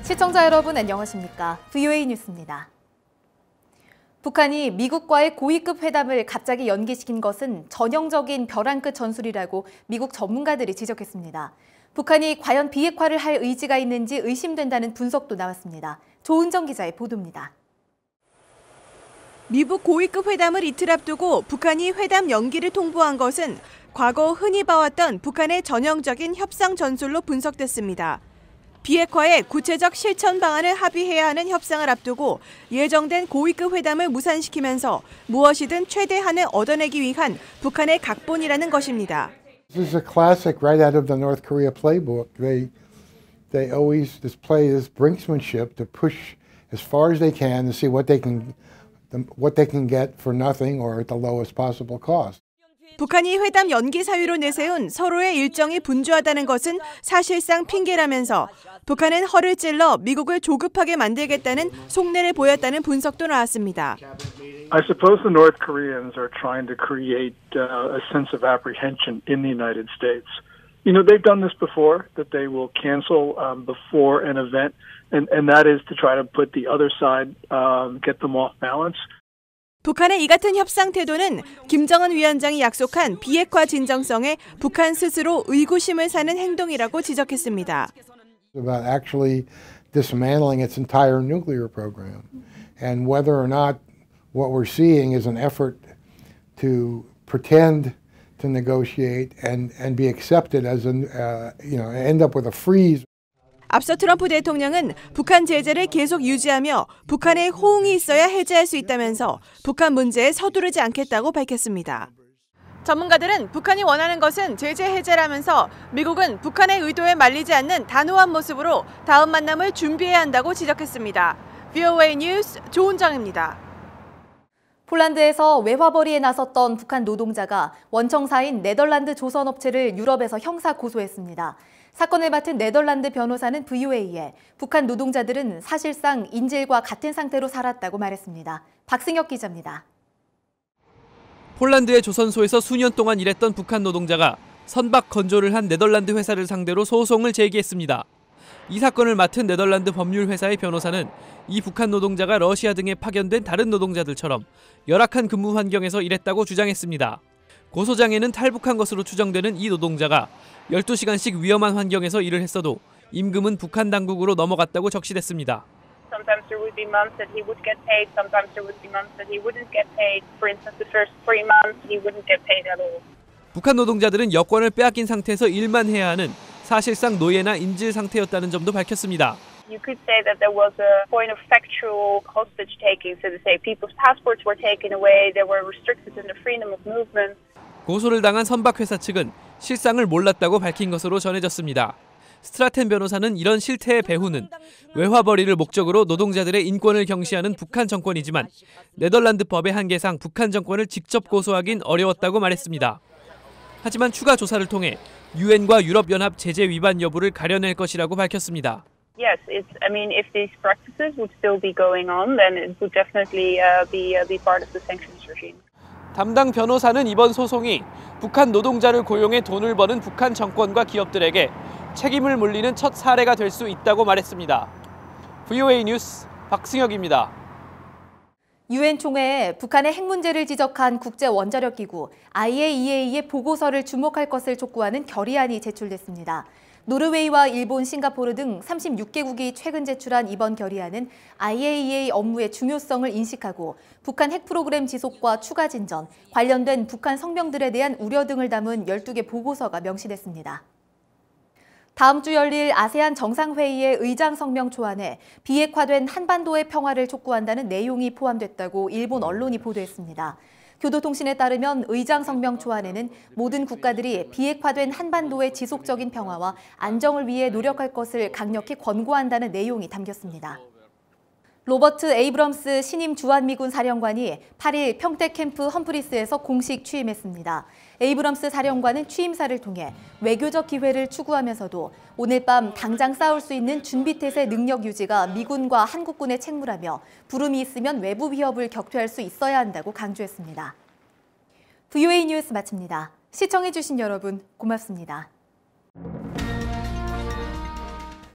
시청자 여러분 안녕하십니까? VOA 뉴스입니다. 북한이 미국과의 고위급 회담을 갑자기 연기시킨 것은 전형적인 벼랑 끝 전술이라고 미국 전문가들이 지적했습니다. 북한이 과연 비핵화를 할 의지가 있는지 의심된다는 분석도 나왔습니다. 조은정 기자의 보도입니다. 미국 고위급 회담을 이틀 앞두고 북한이 회담 연기를 통보한 것은 과거 흔히 봐왔던 북한의 전형적인 협상 전술로 분석됐습니다. 비핵화의 구체적 실천 방안을 합의해야 하는 협상을 앞두고 예정된 고위급 회담을 무산시키면서 무엇이든 최대한을 얻어내기 위한 북한의 각본이라는 것입니다. This is a classic right out of the North Korea playbook. They always display this brinksmanship to push as far as they can to see what they can get for nothing or at the lowest possible cost. 북한이 회담 연기 사유로 내세운 서로의 일정이 분주하다는 것은 사실상 핑계라면서 북한은 허를 찔러 미국을 조급하게 만들겠다는 속내를 보였다는 분석도 나왔습니다. I suppose the North Koreans are trying to create a sense of apprehension in the United States. You know, they've done this before, that they will cancel before an event, and that is to try to put the other side, get them off balance. 북한의 이 같은 협상 태도는 김정은 위원장이 약속한 비핵화 진정성에 북한 스스로 의구심을 사는 행동이라고 지적했습니다. About actually dismantling its entire nuclear program, and whether or not what we're seeing is an effort to pretend to negotiate and be accepted as end up with a freeze. 앞서 트럼프 대통령은 북한 제재를 계속 유지하며 북한의 호응이 있어야 해제할 수 있다면서 북한 문제에 서두르지 않겠다고 밝혔습니다. 전문가들은 북한이 원하는 것은 제재 해제라면서 미국은 북한의 의도에 말리지 않는 단호한 모습으로 다음 만남을 준비해야 한다고 지적했습니다. VOA 뉴스 조은정입니다. 폴란드에서 외화벌이에 나섰던 북한 노동자가 원청사인 네덜란드 조선업체를 유럽에서 형사 고소했습니다. 사건을 맡은 네덜란드 변호사는 VOA에 북한 노동자들은 사실상 인질과 같은 상태로 살았다고 말했습니다. 박승혁 기자입니다. 폴란드의 조선소에서 수년 동안 일했던 북한 노동자가 선박 건조를 한 네덜란드 회사를 상대로 소송을 제기했습니다. 이 사건을 맡은 네덜란드 법률 회사의 변호사는 이 북한 노동자가 러시아 등에 파견된 다른 노동자들처럼 열악한 근무 환경에서 일했다고 주장했습니다. 고소장에는 탈북한 것으로 추정되는 이 노동자가 12시간씩 위험한 환경에서 일을 했어도 임금은 북한 당국으로 넘어갔다고 적시됐습니다. Sometimes there would be months that he would get paid, sometimes there would be months that he wouldn't get paid. For instance, the first 3 months he wouldn't get paid at all. 북한 노동자들은 여권을 빼앗긴 상태에서 일만 해야 하는 사실상 노예나 인질 상태였다는 점도 밝혔습니다. You could say that there was a point of factual hostage taking, so to say people's passports were taken away, they were restricted in the freedom of movement. 고소를 당한 선박회사 측은 실상을 몰랐다고 밝힌 것으로 전해졌습니다. 스트라텐 변호사는 이런 실태의 배후는 외화벌이를 목적으로 노동자들의 인권을 경시하는 북한 정권이지만 네덜란드 법의 한계상 북한 정권을 직접 고소하긴 어려웠다고 말했습니다. 하지만 추가 조사를 통해 유엔과 유럽연합 제재 위반 여부를 가려낼 것이라고 밝혔습니다. Yes, if these practices would still be going on, then it would definitely be part of the sanctions regime. 담당 변호사는 이번 소송이 북한 노동자를 고용해 돈을 버는 북한 정권과 기업들에게 책임을 물리는 첫 사례가 될 수 있다고 말했습니다. VOA 뉴스 박승혁입니다. 유엔 총회에 북한의 핵 문제를 지적한 국제원자력기구 IAEA의 보고서를 주목할 것을 촉구하는 결의안이 제출됐습니다. 노르웨이와 일본, 싱가포르 등 36개국이 최근 제출한 이번 결의안은 IAEA 업무의 중요성을 인식하고 북한 핵 프로그램 지속과 추가 진전, 관련된 북한 성명들에 대한 우려 등을 담은 12개 보고서가 명시됐습니다. 다음 주 열릴 아세안 정상회의의 의장 성명 초안에 비핵화된 한반도의 평화를 촉구한다는 내용이 포함됐다고 일본 언론이 보도했습니다. 교도통신에 따르면 의장 성명 초안에는 모든 국가들이 비핵화된 한반도의 지속적인 평화와 안정을 위해 노력할 것을 강력히 권고한다는 내용이 담겼습니다. 로버트 에이브럼스 신임 주한미군 사령관이 8일 평택 캠프 험프리스에서 공식 취임했습니다. 에이브럼스 사령관은 취임사를 통해 외교적 기회를 추구하면서도 오늘 밤 당장 싸울 수 있는 준비태세 능력 유지가 미군과 한국군의 책무라며 부름이 있으면 외부 위협을 격퇴할 수 있어야 한다고 강조했습니다. VOA 뉴스 마칩니다. 시청해주신 여러분 고맙습니다.